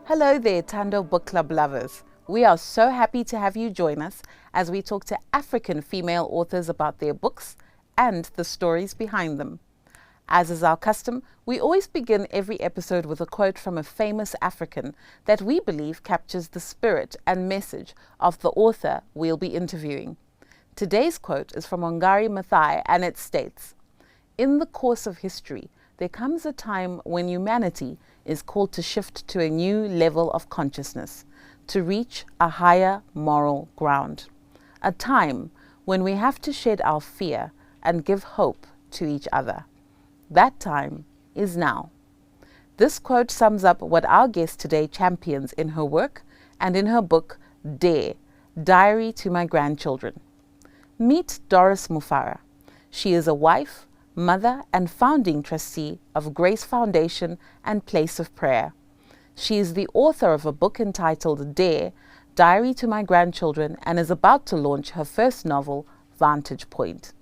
Hello there, Thando Book Club lovers. We are so happy to have you join us as we talk to African female authors about their books and the stories behind them. As is our custom, we always begin every episode with a quote from a famous African that we believe captures the spirit and message of the author we'll be interviewing. Today's quote is from Ongari Maathai, and it states, "In the course of history, there comes a time when humanity is called to shift to a new level of consciousness, to reach a higher moral ground. A time when we have to shed our fear and give hope to each other. That time is now." This quote sums up what our guest today champions in her work and in her book, G.R.A.C.E, Diary to My Grandchildren. Meet Doris Mufara. She is a wife, mother, and founding trustee of Grace Foundation and Place of Prayer. She is the author of a book entitled G.R.A.C.E, Diary to My Grandchildren, and is about to launch her first novel, Vantage Point.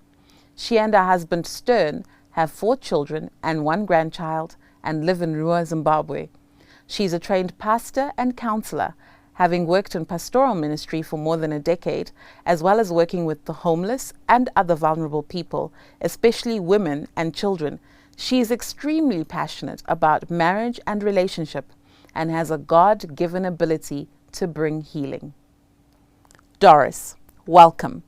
She and her husband Stern have 4 children and 1 grandchild and live in Ruwa, Zimbabwe. She's a trained pastor and counsellor, having worked in pastoral ministry for more than a decade, as well as working with the homeless and other vulnerable people, especially women and children. She is extremely passionate about marriage and relationship and has a God-given ability to bring healing. Doris, welcome.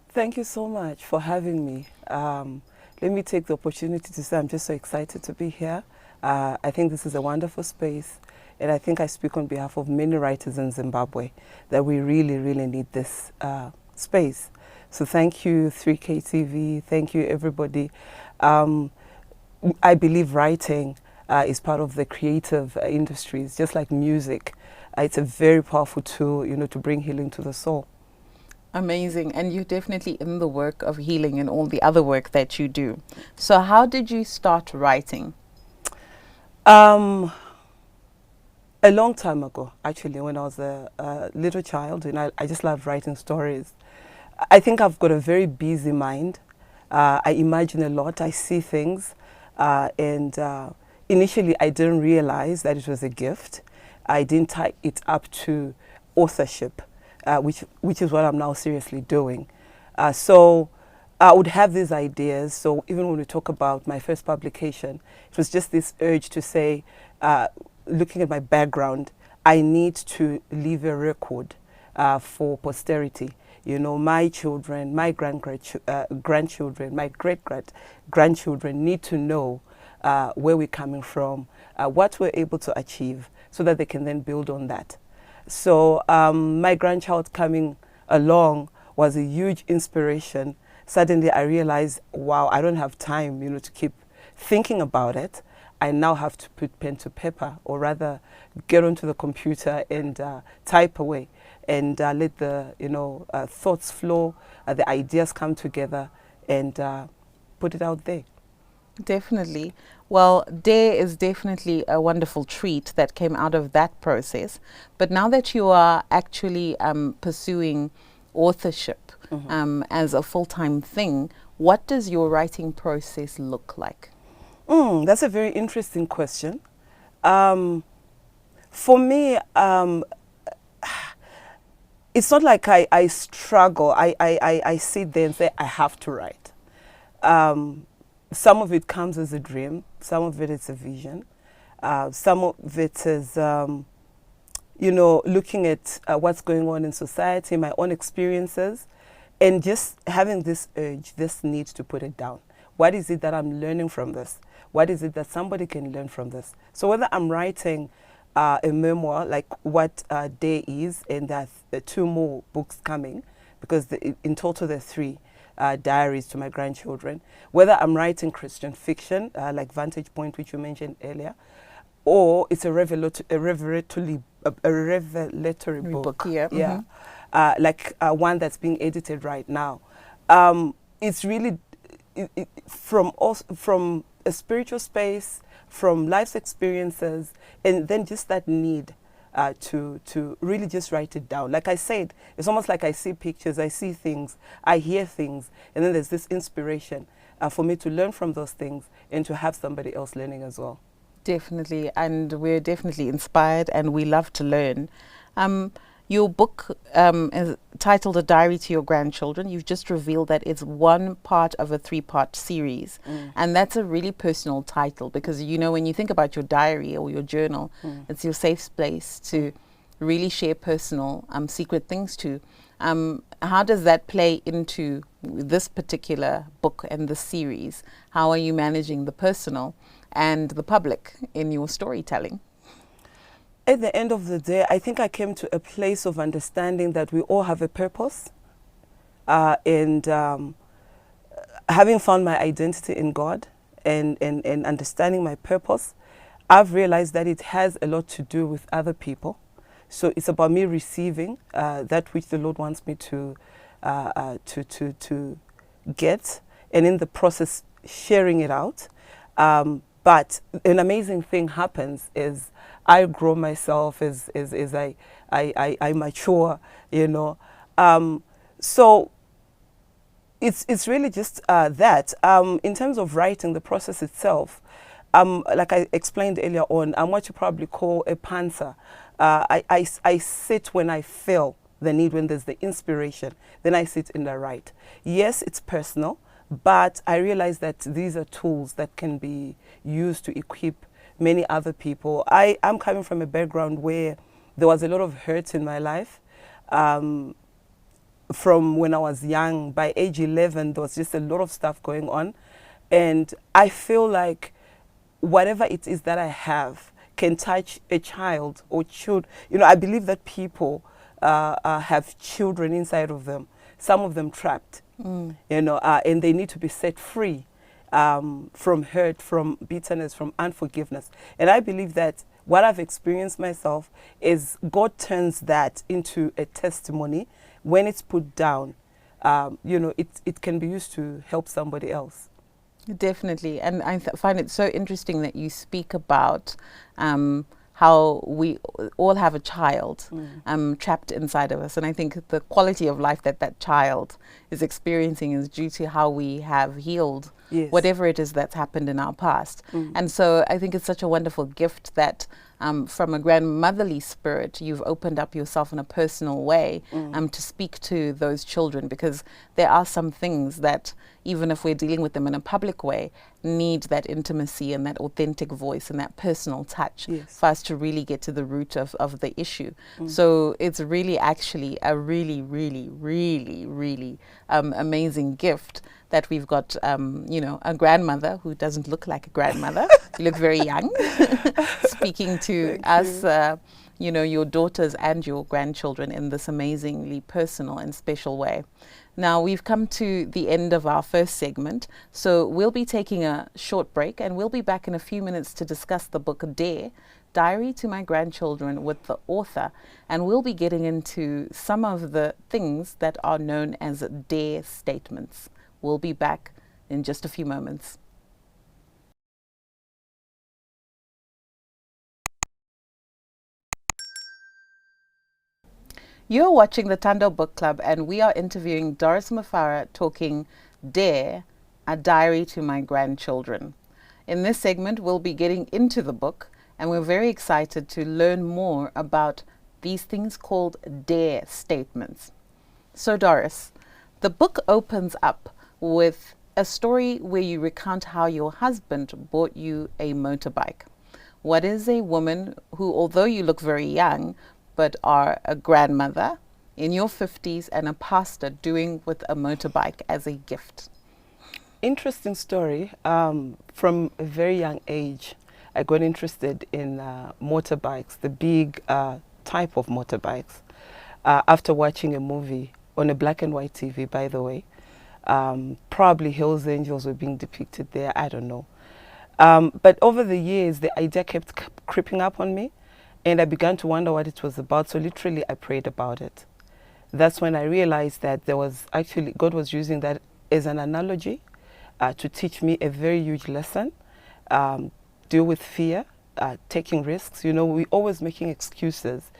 Thank you so much for having me. Let me take the opportunity to say I'm just so excited to be here. I think this is a wonderful space, and I think I speak on behalf of many writers in Zimbabwe that we really, really need this space. So thank you, 3K TV, thank you everybody. I believe writing is part of the creative industries, just like music. It's a very powerful tool, to bring healing to the soul. Amazing. And you're definitely in the work of healing and all the other work that you do. So how did you start writing? A long time ago, actually, when I was a little child, I just loved writing stories. I think I've got a very busy mind. I imagine a lot, I see things, and initially I didn't realize that it was a gift. I didn't tie it up to authorship. Which is what I'm now seriously doing. So I would have these ideas. So even when we talk about my first publication, it was just this urge to say, looking at my background, I need to leave a record for posterity. My children, my grandchildren, my great-grandchildren need to know where we're coming from, what we're able to achieve, so that they can then build on that. So my grandchild coming along was a huge inspiration. Suddenly I realized, wow, I don't have time, to keep thinking about it. I now have to put pen to paper, or rather get onto the computer and type away and let the thoughts flow, the ideas come together, and put it out there. Definitely. Well, G.R.A.C.E is definitely a wonderful treat that came out of that process. But now that you are actually pursuing authorship as a full-time thing, what does your writing process look like? That's a very interesting question. For me, it's not like I struggle. I sit there and say, I have to write. Some of it comes as a dream, some of it is a vision, some of it is, looking at what's going on in society, my own experiences, and just having this urge, this need to put it down. What is it that I'm learning from this? What is it that somebody can learn from this? So whether I'm writing a memoir, like what G.R.A.C.E is, and there are 2 more books coming, because in total there are 3. Diaries to my grandchildren, whether I'm writing Christian fiction, like Vantage Point, which you mentioned earlier, or it's a revelatory book. Yeah. Like one that's being edited right now. It's really from a spiritual space, from life's experiences, and then just that need to really just write it down. Like I said, it's almost like I see pictures, I see things, I hear things, and then there's this inspiration for me to learn from those things and to have somebody else learning as well. Definitely, and we're definitely inspired, and we love to learn. Um, your book is titled "A Diary to Your Grandchildren." You've just revealed that it's one part of a three-part series, and that's a really personal title because you know when you think about your diary or your journal, it's your safe space to really share personal, secret things to. How does that play into this particular book and the series? How are you managing the personal and the public in your storytelling? At the end of the day, I think I came to a place of understanding that we all have a purpose. And having found my identity in God and understanding my purpose, I've realized that it has a lot to do with other people. So it's about me receiving that which the Lord wants me to get, and in the process sharing it out. But an amazing thing happens is I grow myself as I mature, you know. So it's really just that. In terms of writing, the process itself, like I explained earlier on, I'm what you probably call a pantser. I sit when I feel the need, when there's the inspiration, then I sit in the write. Yes, it's personal, but I realize that these are tools that can be used to equip many other people. I'm coming from a background where there was a lot of hurt in my life. From when I was young, by age 11, there was just a lot of stuff going on. And I feel like whatever it is that I have can touch a child or children. You know, I believe that people have children inside of them, some of them trapped, you know, and they need to be set free from hurt, from bitterness, from unforgiveness. And I believe that what I've experienced myself is God turns that into a testimony. When it's put down, you know, it can be used to help somebody else. Definitely, and I find it so interesting that you speak about how we all have a child trapped inside of us, and I think the quality of life that that child is experiencing is due to how we have healed whatever it is that's happened in our past. And so I think it's such a wonderful gift that from a grandmotherly spirit, you've opened up yourself in a personal way to speak to those children, because there are some things that, even if we're dealing with them in a public way, need that intimacy and that authentic voice and that personal touch for us to really get to the root of the issue. So it's really actually a really, really, really, really amazing gift that we've got, you know, a grandmother who doesn't look like a grandmother. You look very young, speaking to us, you know, your daughters and your grandchildren in this amazingly personal and special way. Now, we've come to the end of our first segment, so we'll be taking a short break, and we'll be back in a few minutes to discuss the book Dare, Diary to My Grandchildren, with the author, and we'll be getting into some of the things that are known as dare statements. We'll be back in just a few moments. You're watching the Thando Book Club, and we are interviewing Doris Mufara, talking Dare, a Diary to My Grandchildren. In this segment, we'll be getting into the book, and we're very excited to learn more about these things called dare statements. So Doris, the book opens up with a story where you recount how your husband bought you a motorbike. What is a woman who, although you look very young, but are a grandmother in your 50s and a pastor, doing with a motorbike as a gift? Interesting story. From a very young age, I got interested in motorbikes, the big type of motorbikes, after watching a movie on a black and white TV, by the way. Probably Hell's Angels were being depicted there, I don't know. But over the years, the idea kept creeping up on me, and I began to wonder what it was about. So literally, I prayed about it. That's when I realized that there was actually, God was using that as an analogy to teach me a very huge lesson. Deal with fear, taking risks. You know, we're always making excuses.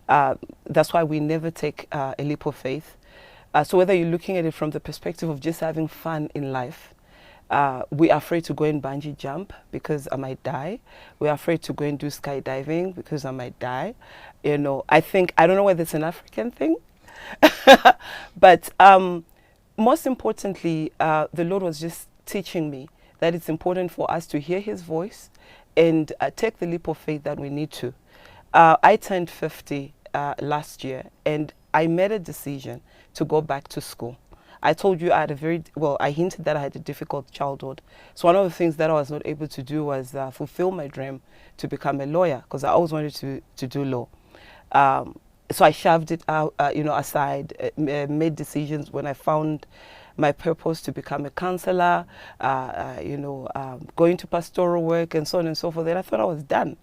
That's why we never take a leap of faith. So whether you're looking at it from the perspective of just having fun in life, We are afraid to go and bungee jump because I might die. We are afraid to go and do skydiving because I might die. You know, I don't know whether it's an African thing, but most importantly, the Lord was just teaching me that it's important for us to hear His voice and take the leap of faith that we need to. I turned 50 last year, and I made a decision to go back to school. I told you I had I hinted that I had a difficult childhood. So one of the things that I was not able to do was fulfill my dream to become a lawyer, because I always wanted to do law. So I shoved it out, aside, made decisions when I found my purpose to become a counsellor, going to pastoral work and so on and so forth. And I thought I was done.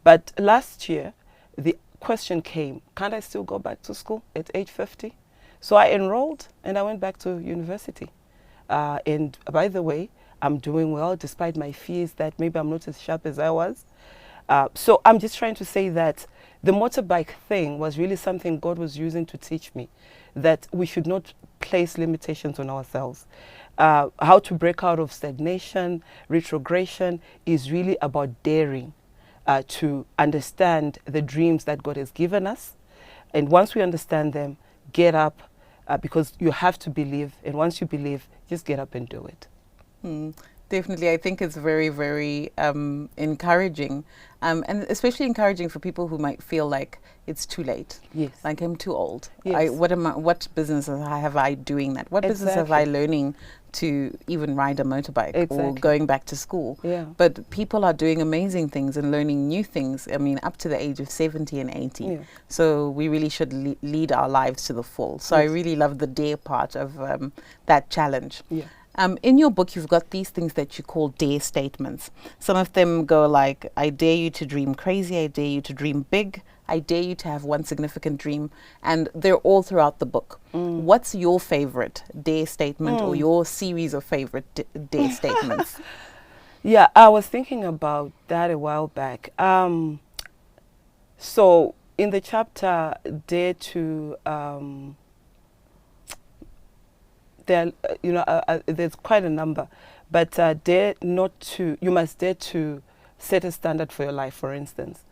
But last year, the question came, can't I still go back to school at age 50? So I enrolled and I went back to university. And by the way, I'm doing well despite my fears that maybe I'm not as sharp as I was. So I'm just trying to say that the motorbike thing was really something God was using to teach me that we should not place limitations on ourselves. How to break out of stagnation, retrogression is really about daring to understand the dreams that God has given us. And once we understand them, get up, because you have to believe. And once you believe, just get up and do it. Definitely. I think it's very, very encouraging, and especially encouraging for people who might feel like it's too late. Yes. Like I'm too old. Yes. What business have I doing that? What business have I learning to even ride a motorbike or going back to school? Yeah. But people are doing amazing things and learning new things. I mean, up to the age of 70 and 80. Yeah. So we really should lead our lives to the full. So yes. I really love the dare part of that challenge. Yeah. In your book, you've got these things that you call dare statements. Some of them go like, I dare you to dream crazy, I dare you to dream big, I dare you to have one significant dream, and they're all throughout the book. What's your favorite dare statement or your series of favorite dare statements? Yeah, I was thinking about that a while back. So in the chapter, dare to... there's quite a number, but you must dare to set a standard for your life, for instance.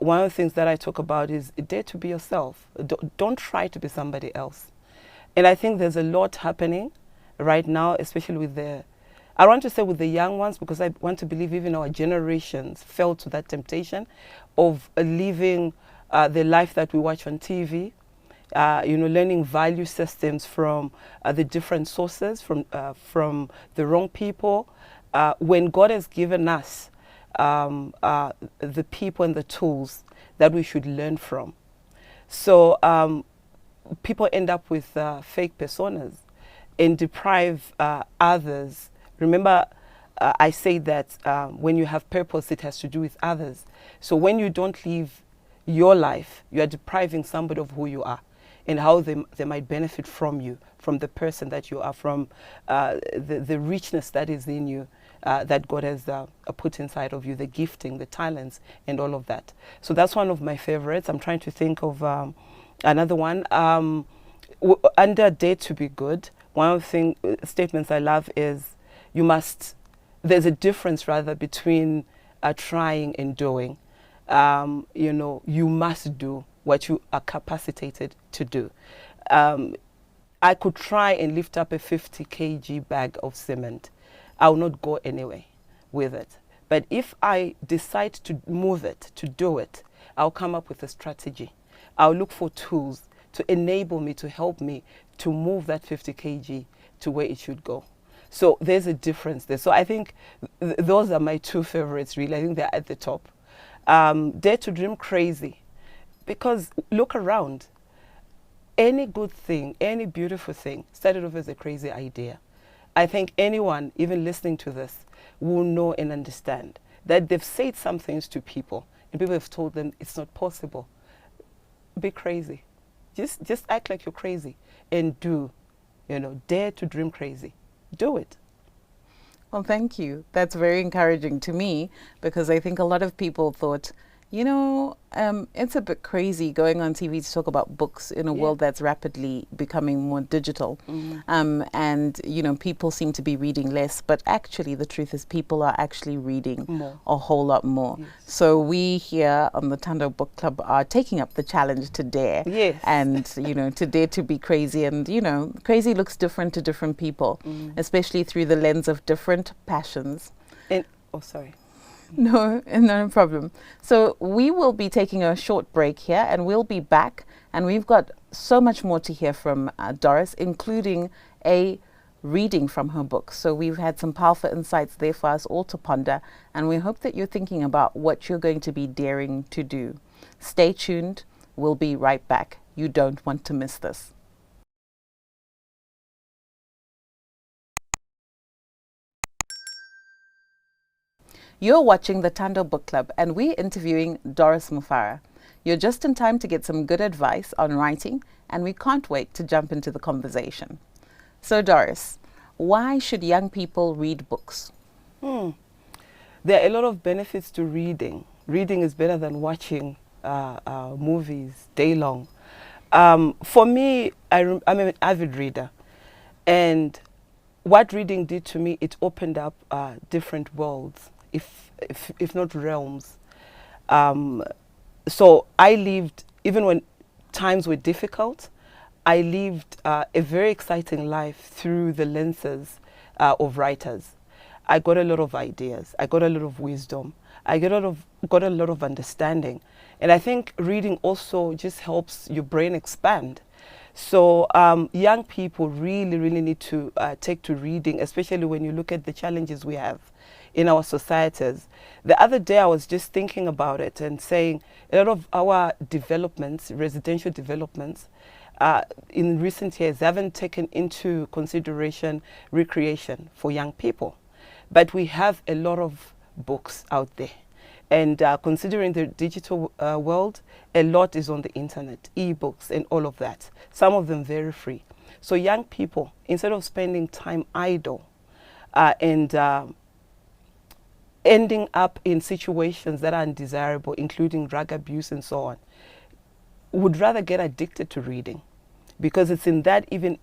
One of the things that I talk about is dare to be yourself. Don't try to be somebody else. And I think there's a lot happening right now, especially with with the young ones, because I want to believe even our generations fell to that temptation of living the life that we watch on TV. Learning value systems from the different sources, from the wrong people, when God has given us the people and the tools that we should learn from. So people end up with fake personas and deprive others. Remember, I say that when you have purpose, it has to do with others. So when you don't live your life, you are depriving somebody of who you are and how they might benefit from you, from the person that you are, from the richness that is in you, that God has put inside of you, the gifting, the talents, and all of that. So that's one of my favorites. I'm trying to think of another one. Under dare to be good, one of the statements I love is there's a difference rather between trying and doing. You must do what you are capacitated to do. I could try and lift up a 50 kg bag of cement. I will not go anywhere with it. But if I decide to move it, to do it, I'll come up with a strategy. I'll look for tools to enable me, to help me to move that 50 kg to where it should go. So there's a difference there. So I think those are my two favorites, really. I think they're at the top. Dare to dream crazy. Because look around. Any good thing, any beautiful thing started off as a crazy idea. I think anyone, even listening to this, will know and understand that they've said some things to people and people have told them it's not possible. Be crazy. Just act like you're crazy and dare to dream crazy. Do it. Well, thank you. That's very encouraging to me, because I think a lot of people thought, You know, it's a bit crazy going on TV to talk about books in a world that's rapidly becoming more digital. And, you know, people seem to be reading less, but actually the truth is people are actually reading More. a whole lot more. Yes. So we here on the Thando Book Club are taking up the challenge to dare. Yes. And, you know, to dare to be crazy. And, you know, crazy looks different to different people, especially through the lens of different passions. And, oh, sorry. No, no problem. So we will be taking a short break here and we'll be back. And we've got so much more to hear from Doris, including a reading from her book. So we've had some powerful insights there for us all to ponder. And we hope that you're thinking about what you're going to be daring to do. Stay tuned. We'll be right back. You don't want to miss this. You're watching the Thando Book Club and we're interviewing Doris Mufara. You're just in time to get some good advice on writing and we can't wait to jump into the conversation. So Doris, why should young people read books? There are a lot of benefits to reading. Reading is better than watching movies day long. For me, I'm an avid reader, and what reading did to me, it opened up different worlds, if not realms. So I lived, even when times were difficult, I lived a very exciting life through the lenses of writers. I got a lot of ideas. I got a lot of wisdom. I got a lot of understanding. And I think reading also just helps your brain expand. So young people really, really need to take to reading, especially when you look at the challenges we have in our societies. The other day I was just thinking about it and saying a lot of our developments, residential developments, in recent years haven't taken into consideration recreation for young people. But we have a lot of books out there. And considering the digital world, a lot is on the internet, e-books and all of that. Some of them very free. So young people, instead of spending time idle and ending up in situations that are undesirable, including drug abuse and so on, would rather get addicted to reading, because it's in that even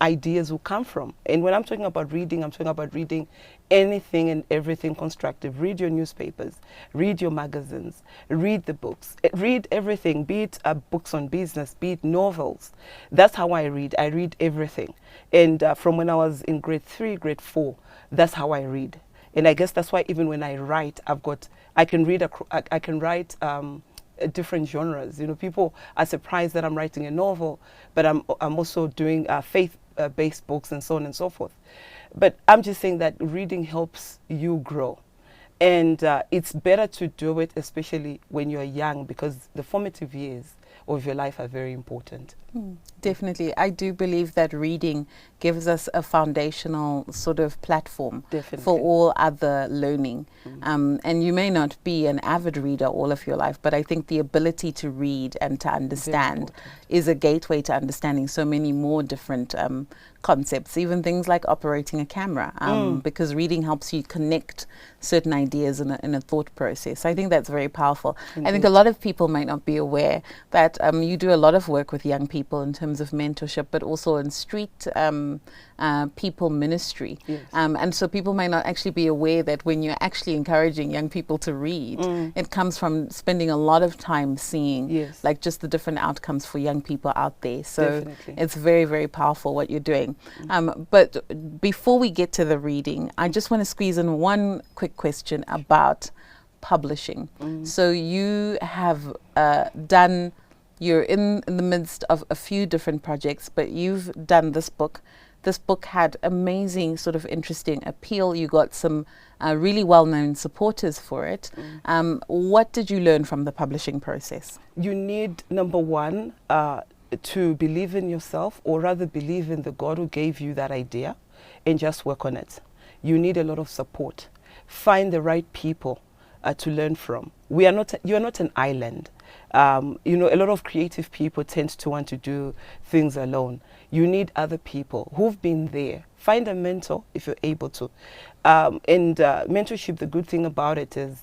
ideas will come from. And when I'm talking about reading, I'm talking about reading anything and everything constructive. Read your newspapers, read your magazines, read the books, read everything, be it books on business, be it novels. That's how I read. I read everything. And from when I was in grade 3, grade 4, that's how I read. And I guess that's why even when I write, I can write different genres. You know, people are surprised that I'm writing a novel, but I'm also doing faith-based books and so on and so forth. But I'm just saying that reading helps you grow. And it's better to do it, especially when you're young, because the formative years of your life are very important. Definitely. I do believe that reading gives us a foundational sort of platform for all other learning. And you may not be an avid reader all of your life, but I think the ability to read and to understand is a gateway to understanding so many more different concepts, even things like operating a camera, because reading helps you connect certain ideas in a thought process. I think that's very powerful. I think a lot of people might not be aware that you do a lot of work with young people in terms of mentorship, but also in street people ministry. And so people might not actually be aware that when you're actually encouraging young people to read, it comes from spending a lot of time seeing like just the different outcomes for young people out there. So it's very, very powerful what you're doing. But before we get to the reading, I just want to squeeze in one quick question about publishing. So you have you're in the midst of a few different projects, but you've done this book. This book had amazing sort of interesting appeal. You got some really well-known supporters for it. What did you learn from the publishing process? You need, number one, to believe in yourself, or rather believe in the God who gave you that idea, and just work on it. You need a lot of support. Find the right people to learn from. You are not an island. You know, a lot of creative people tend to want to do things alone. You need other people who've been there. Find a mentor if you're able to. And mentorship, the good thing about it is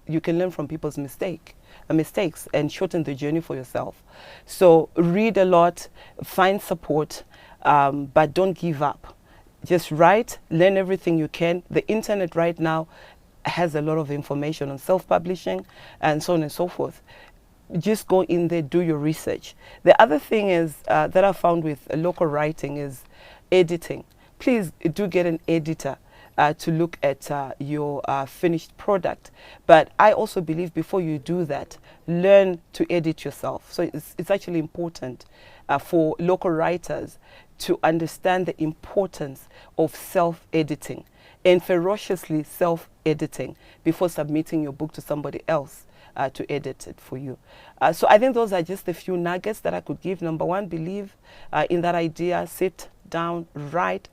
you can learn from people's mistakes and shorten the journey for yourself. So read a lot, find support, but don't give up. Just write, learn everything you can. The internet right now has a lot of information on self-publishing and so on and so forth. Just go in there, do your research. The other thing is that I found with local writing is editing. Please do get an editor to look at your finished product. But I also believe before you do that, learn to edit yourself. So it's actually important for local writers to understand the importance of self-editing and ferociously self-editing before submitting your book to somebody else to edit it for you. So I think those are just a few nuggets that I could give. Number one, believe in that idea, sit down, write,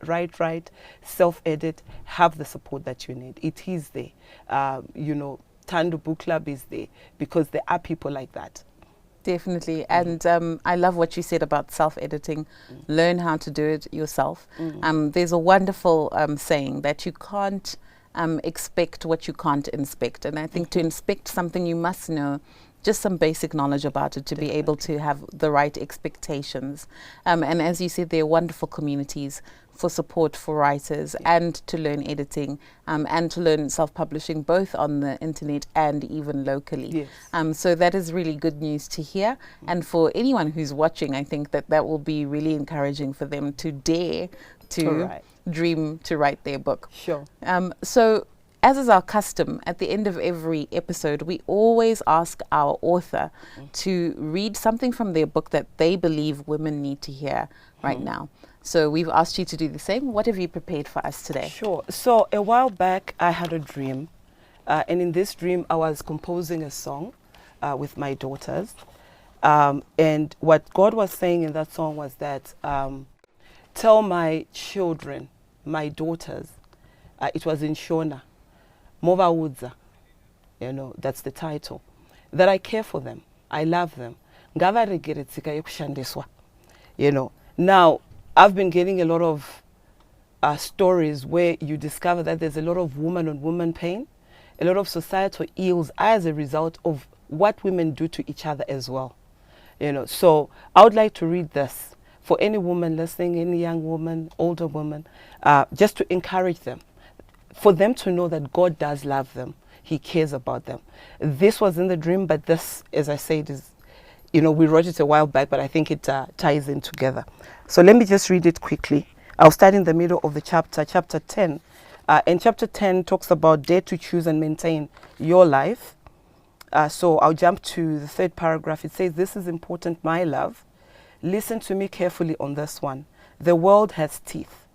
self-edit, have the support that you need. It is there. You know, Thando Book Club is there because there are people like that. Definitely. And I love what you said about self-editing. Learn how to do it yourself. There's a wonderful saying that you can't expect what you can't inspect. And I think to inspect something, you must know just some basic knowledge about it to be able to have the right expectations. And as you said, there are wonderful communities for support for writers and to learn editing and to learn self-publishing both on the internet and even locally. Yes. So that is really good news to hear. And for anyone who's watching, I think that that will be really encouraging for them to dare to dream to write their book. Sure. So as is our custom, at the end of every episode, we always ask our author to read something from their book that they believe women need to hear right now. So we've asked you to do the same. What have you prepared for us today? Sure. So a while back, I had a dream. And in this dream, I was composing a song with my daughters. And what God was saying in that song was that, tell my children, my daughters, it was in Shona, Mova Udza, you know, that's the title, that I care for them. I love them. You know, now I've been getting a lot of stories where you discover that there's a lot of woman on woman pain, a lot of societal ills as a result of what women do to each other as well. You know, so I would like to read this for any woman listening, any young woman, older woman, just to encourage them, for them to know that God does love them. He cares about them. This was in the dream, but this, as I said, is, you know, we wrote it a while back, but I think it ties in together. So let me just read it quickly. I'll start in the middle of the chapter, chapter 10. And chapter 10 talks about dare to choose and maintain your life. So I'll jump to the third paragraph. It says, this is important, my love. Listen to me carefully on this one. The world has teeth.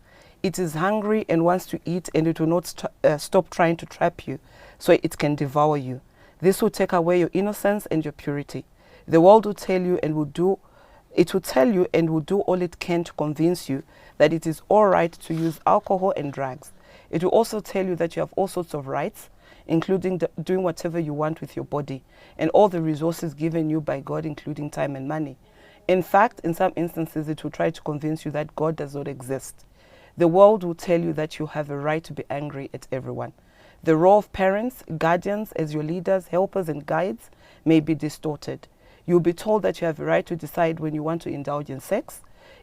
It is hungry and wants to eat, and it will not stop trying to trap you, so it can devour you. This will take away your innocence and your purity. The world will tell you and will do all it can to convince you that it is all right to use alcohol and drugs. It will also tell you that you have all sorts of rights, including doing whatever you want with your body, and all the resources given you by God, including time and money. In fact, in some instances, it will try to convince you that God does not exist. The world will tell you that you have a right to be angry at everyone. The role of parents, guardians, as your leaders, helpers, and guides may be distorted. You'll be told that you have a right to decide when you want to indulge in sex,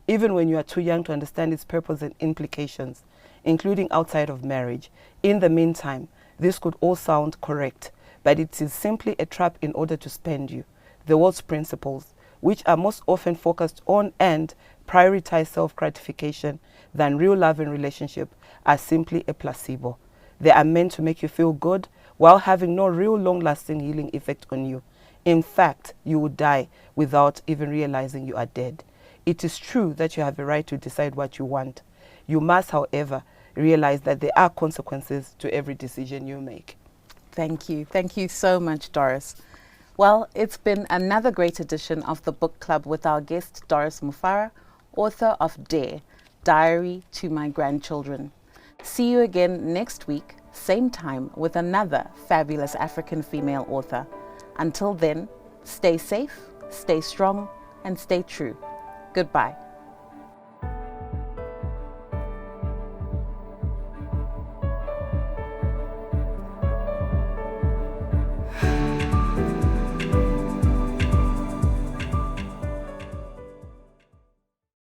even when you are too young to understand its purpose and implications, including outside of marriage. In the meantime, this could all sound correct, but it is simply a trap in order to spend you. The world's principles, which are most often focused on and prioritize self-gratification than real love and relationship, are simply a placebo. They are meant to make you feel good while having no real long-lasting healing effect on you. In fact, you will die without even realizing you are dead. It is true that you have a right to decide what you want. You must, however, realize that there are consequences to every decision you make. Thank you. Thank you so much, Doris. Well, it's been another great edition of the Book Club with our guest, Doris Mufara, author of Dare, Diary to My Grandchildren. See you again next week, same time, with another fabulous African female author. Until then, Stay safe, stay strong, and stay true. Goodbye.